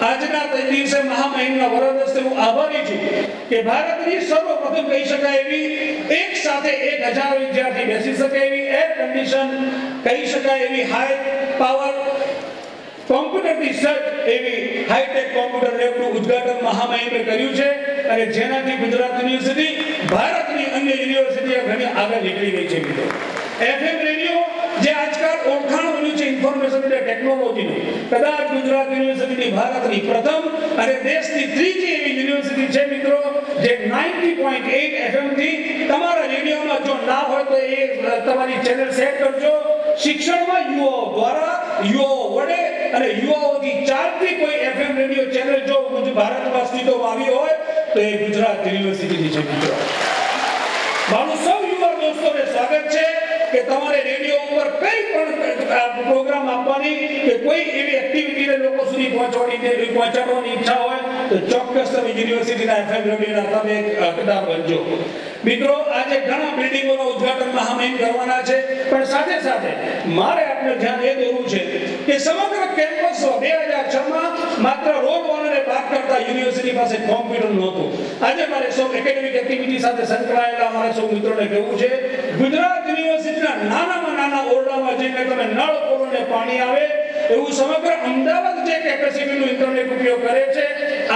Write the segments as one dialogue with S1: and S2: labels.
S1: આજના દિવસે મહામહિમના વરદસ્તે હું આભારી છું કે ભારતની સર્વપ્રથમ કહી શકાય એવી એક સાથે 1000 વિદ્યાર્થી બેસી શકે એવી એર કન્ડિશન કહી શકાય એવી હાઈ પાવર કોમ્પ્યુટરની સર્ચ એવી હાઈટેક કોમ્પ્યુટર લેબનું ઉદ્ઘાટન મહામહિમે કર્યું છે અને જેનાથી ગુજરાત યુનિવર્સિટી ભારતની અન્ય યુનિવર્સિટીઓ ઘણી આગળ નીકળી ગઈ છે મિત્રો. એફએમ રેડિયો જે આજકાલ ઓળખાણ બન્યું છે ઇન્ફોર્મેશન અને ટેકનોલોજીનું, કદાચ ગુજરાત યુનિવર્સિટીની ભારતની પ્રથમ અને દેશની ત્રીજી એવી યુનિવર્સિટી છે મિત્રો જે 90.8 FM થી તમારા રેડિયોમાં જો ના હોય તો એ તમારી ચેનલ સેટ કરજો. શિક્ષણમાં યુવાઓ દ્વારા, યુવાઓ વડે અને યુવાઓથી ચાલતી કોઈ એફએમ રેડિયો ચેનલ જો ભારતમાં અસ્તિત્વમાં આવી હોય તો એ ગુજરાત યુનિવર્સિટીની છે મિત્રો. મારું સૌ યુવા દોસ્તોને સ્વાગત છે કે તમારે રેડિયો ઉપર કઈ પણ પ્રોગ્રામ આપવાની કે કોઈ એવી એક્ટિવિટીને લોકો સુધી પહોંચાડવાની ઈચ્છા હોય તો ચોક્કસ તમે યુનિવર્સિટીના એફએમ રેડિયોના તમે હકદાર બનજો. મિત્રો આજે ઘણા બિલ્ડિંગોનું ઉદ્ઘાટન મહામહિમ કરવાના છે, પણ સાથે સાથે મારે આપને ધ્યાન એ દોરવું છે કે સમગ્ર કેમ્પસ 2006 માં માત્ર રોડ વાળાને વાત કરતા યુનિવર્સિટી પાસે કોમ્પ્યુટર નહોતું. આજે મારે સૌ એકેડેમિક એક્ટિવિટી સાથે સંકળાયેલા અમારા સૌ મિત્રોને કહેવું છે, ગુજરાત યુનિવર્સિટીના નાનામાં નાના ઓરડામાં જઈને તમે નળ ખોલો પાણી આવે એવું સમગ્ર અમદાવાદ જે કેપેસિટીનું ઇન્ટરનેટ ઉપયોગ કરે છે,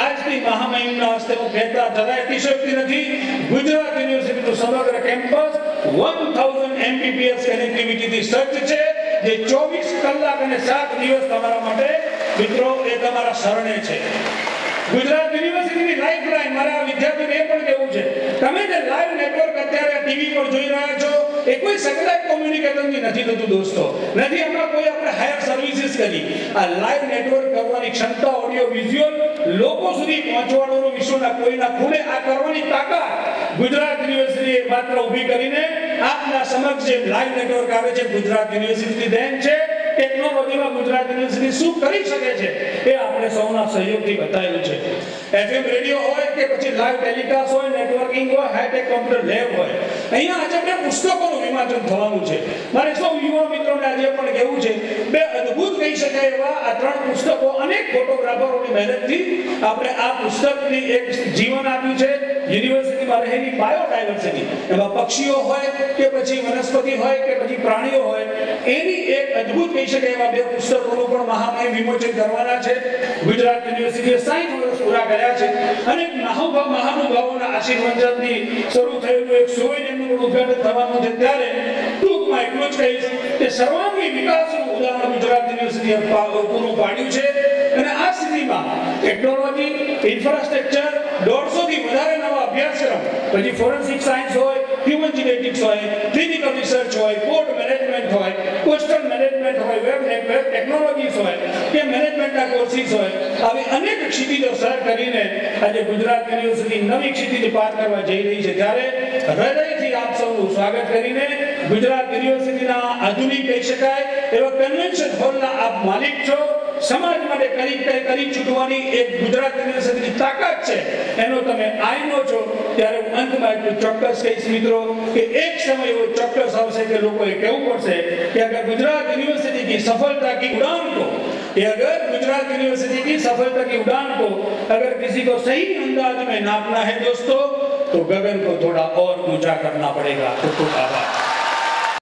S1: આજની મહામહિમના હસ્તે હું કહેતા જરાય અતિશયોક્તિ નથી. ગુજરાત યુનિવર્સિટીનું સમગ્ર કેમ્પસ 1000 Mbps કનેક્ટિવિટીથી સજ્જ છે, જે 24 કલાક અને 7 દિવસ તમારા માટે મિત્રો એ તમારા શરણે છે. ગુજરાત યુનિવર્સિટીની લાઇફલાઇન મારા વિદ્યાર્થીઓને એ પણ કહેવું છે, તમે જે લાઈવ નેટવર્ક અત્યારે ટીવી પર જોઈ રહ્યા છો એ કોઈ સેટેલાઇટ કોમ્યુનિકેશનથી નથી થતું દોસ્તો, નથી હમણાં કોઈ આપણે હાયર સર્વિસીસ કરી. આ લાઈવ નેટવર્ક કરવાની ક્ષમતા, ઓડિયો વિઝ્યુઅલ લોકો સુધી પહોંચવાનું વિશ્વના કોઈના ખૂણે આ કરવાની તાકાત ગુજરાત યુનિવર્સિટીએ માત્ર ઊભી કરીને આપના સમક્ષ જે લાઈવ નેટવર્ક આવે છે ગુજરાત યુનિવર્સિટીની દેન છે. ટેકનોલોજીમાં ગુજરાત યુનિવર્સિટી શું કરી શકે છે એ આપણે સૌના સહયોગથી બતાવ્યું છે. એફએમ રેડિયો હોય કે પછી લાઈવ ટેલિકાસ્ટ હોય, નેટવર્કિંગ હોય, હાઈટેક કોમ્પ્યુટર લેબ હોય, અહીંયા આજે બે પુસ્તકોનું વિમોચન થવાનું છે. મારે સૌ યુવા મિત્રોને આજે પણ કહેવું છે, બે અદ્ભુત કહી શકાય એવા આ 3 પુસ્તકો અનેક ફોટોગ્રાફરોની મહેનતથી આપણે આ પુસ્તકની એક જીવન આપ્યું છે. યુનિવર્સિટીમાં રહેલી બાયોડાયવર્સિટી, એમાં પક્ષીઓ હોય કે પછી વનસ્પતિ હોય કે પછી પ્રાણીઓ હોય, એની એક અદ્ભુત કહી શકાય એવા 2 પુસ્તકોનું પણ મહામહિમ વિમોચન કરવાના છે. ગુજરાત યુનિવર્સિટીએ 60 વર્ષ પૂરા કર્યા છે અને મહાનુભાવોના આશીર્વાદથી શરૂ થયેલું એક સુવર્ણનું ઉદ્ઘાટન થવાનું છે. ત્યારે ટૂંકમાં એટલું જ કહીશ કે સર્વાંગી વિકાસનું ઉદાહરણ ગુજરાત યુનિવર્સિટીએ પૂરું પાડ્યું છે અને આ સ્થિતિમાં ટેકનોલોજી, ઇન્ફ્રાસ્ટ્રક્ચર, 150 થી વધારે નવા અભ્યાસક્રમ, પછી ફોરેન્સિક સાયન્સ હોય, હ્યુમન જીનેટિક્સ હોય, ક્લિનિકલ રિસર્ચ હોય, પોર્ટ મેનેજમેન્ટ હોય, કોસ્ટલ મેનેજમેન્ટ હોય, વેબ ટેકનોલોજીસ હોય કે મેનેજમેન્ટના કોર્સિસ હોય, આવી અનેક ક્ષિતિજો સર કરીને આજે ગુજરાત યુનિવર્સિટી નવી ક્ષિતિજ પાર કરવા જઈ રહી છે. ત્યારે હૃદયથી આપ સૌનું સ્વાગત કરીને ગુજરાત યુનિવર્સિટીના આધુનિક કહી શકાય એવા કન્વેન્શન હોલના આપ માલિક છો. સમાજ માટે કરી છૂટવાની એક ગુજરાત યુનિવર્સિટીની તાકાત છે, એનો તમે આઈનો છો. ત્યારે હું અંતમાં એટલું ચોક્કસ કહીશ મિત્રો કે એક સમય એવો ચોક્કસ આવશે કે લોકોએ કહેવું પડશે કે અગર ગુજરાત યુનિवर्सिटी की सफलता की उड़ान को गुजरात यूनिवर्सिटी की सफलता की उड़ान को अगर किसी को सही अंदाज में नापना है दोस्तों, तो गगन को थोड़ा और ऊंचा करना पड़ेगा. खूब खूब आभार.